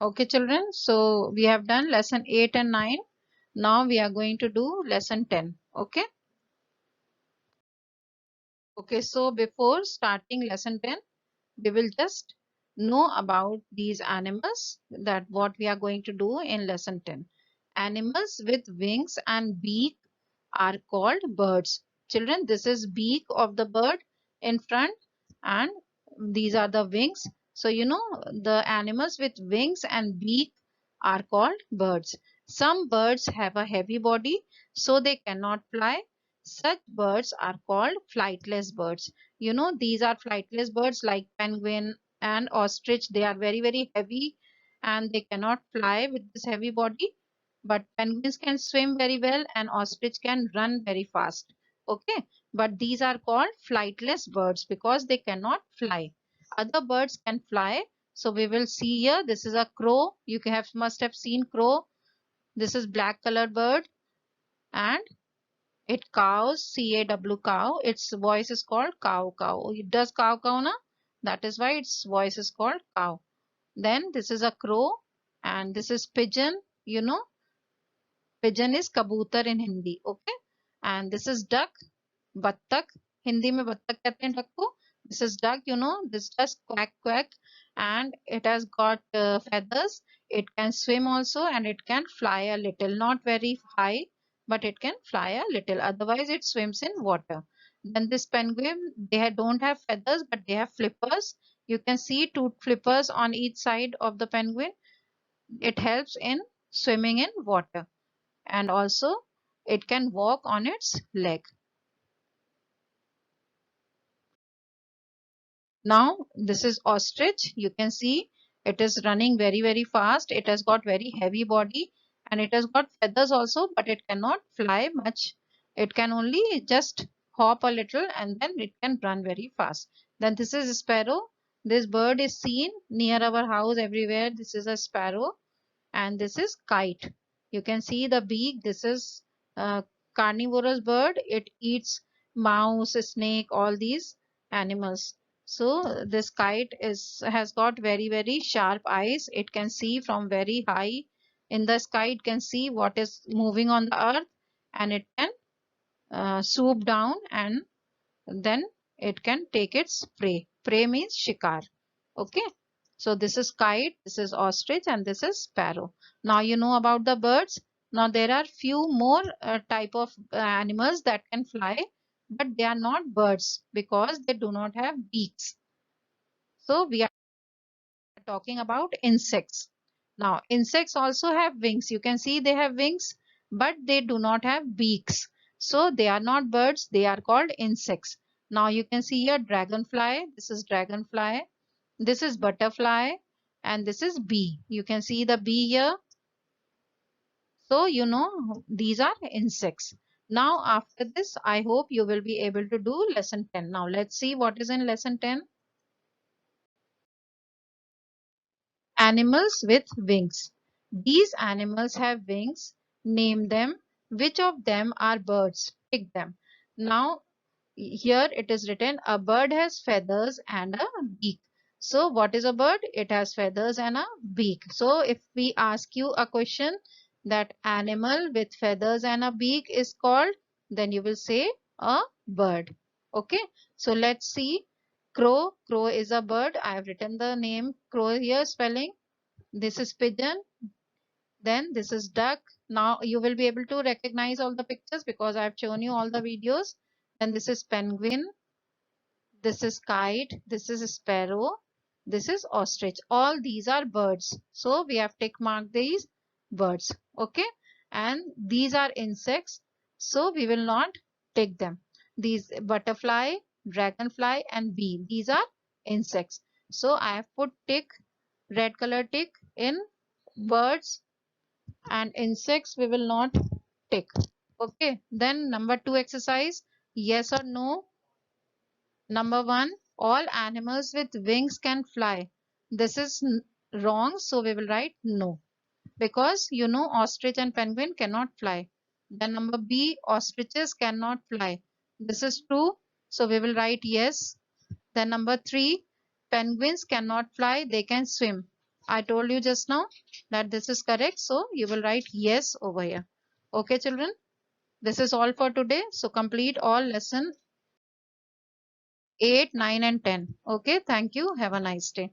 Okay, children. So we have done lesson 8 and 9. Now we are going to do lesson 10. Okay. Okay. So before starting lesson 10, we will just know about these animals, that what we are going to do in lesson 10. Animals with wings and beak are called birds. Children, this is beak of the bird in front, and these are the wings. So the animals with wings and beak are called birds. Some birds have a heavy body, so they cannot fly. Such birds are called flightless birds. These are flightless birds like penguin and ostrich. They are very, very heavy and they cannot fly with this heavy body. But penguins can swim very well and ostrich can run very fast. Okay. But these are called flightless birds because they cannot fly. Other birds can fly. So we will see here. This is a crow. Must have seen crow. This is black colored bird, and it cows, C-A-W cow. Its voice is called cow cow. It does cow cow na? That is why its voice is called cow. Then this is a crow, and this is pigeon. Pigeon is kabutar in Hindi. Okay. And this is duck, battak. Hindi में बत्तख कहते हैं duck को. This is duck, this does quack quack, and it has got feathers. It can swim also and it can fly a little, not very high, but it can fly a little. Otherwise, it swims in water. Then this penguin, don't have feathers, but they have flippers. You can see two flippers on each side of the penguin. It helps in swimming in water, and also it can walk on its leg. Now this is ostrich. You can see it is running very, very fast. It has got very heavy body and it has got feathers also, but it cannot fly much. It can only just hop a little and then it can run very fast. Then this is sparrow. This bird is seen near our house everywhere. This is a sparrow, and this is kite. You can see the beak. This is a carnivorous bird. It eats mouse, snake, all these animals. So this kite has got very, very sharp eyes. It can see from very high in the sky. It can see what is moving on the earth, and it can swoop down, and then it can take its prey. Prey means shikar. Okay. So this is kite, this is ostrich, and this is sparrow. Now you know about the birds. Now there are few more type of animals that can fly, but they are not birds because they do not have beaks. So we are talking about insects. Now insects also have wings. You can see they have wings, but they do not have beaks. So they are not birds. They are called insects. Now you can see here dragonfly. This is dragonfly. This is butterfly, and this is bee. You can see the bee here. So these are insects. Now after this, I hope you will be able to do lesson 10. Now let's see what is in lesson 10. Animals with wings. These animals have wings. Name them. Which of them are birds? Pick them. Now here it is written, a bird has feathers and a beak. So what is a bird? It has feathers and a beak. So if we ask you a question that animal with feathers and a beak is called, then you will say a bird. Okay. So let's see. Crow. Crow is a bird. I have written the name crow here, spelling. This is pigeon. Then this is duck. Now you will be able to recognize all the pictures because I have shown you all the videos. Then this is penguin. This is kite. This is sparrow. This is ostrich. All these are birds. So we have tick marked these birds. Okay. And these are insects. So we will not take them. These butterfly, dragonfly and bee. These are insects. So I have put tick, red color tick in birds, and insects we will not tick. Okay. Then number 2 exercise. Yes or no. Number 1, all animals with wings can fly. This is wrong, so we will write no. Because ostrich and penguin cannot fly. Then number B, ostriches cannot fly. This is true, so we will write yes. Then number 3, penguins cannot fly, they can swim. I told you just now that this is correct. So you will write yes over here. Okay, children. This is all for today. So complete all lesson 8, 9 and 10. Okay. Thank you. Have a nice day.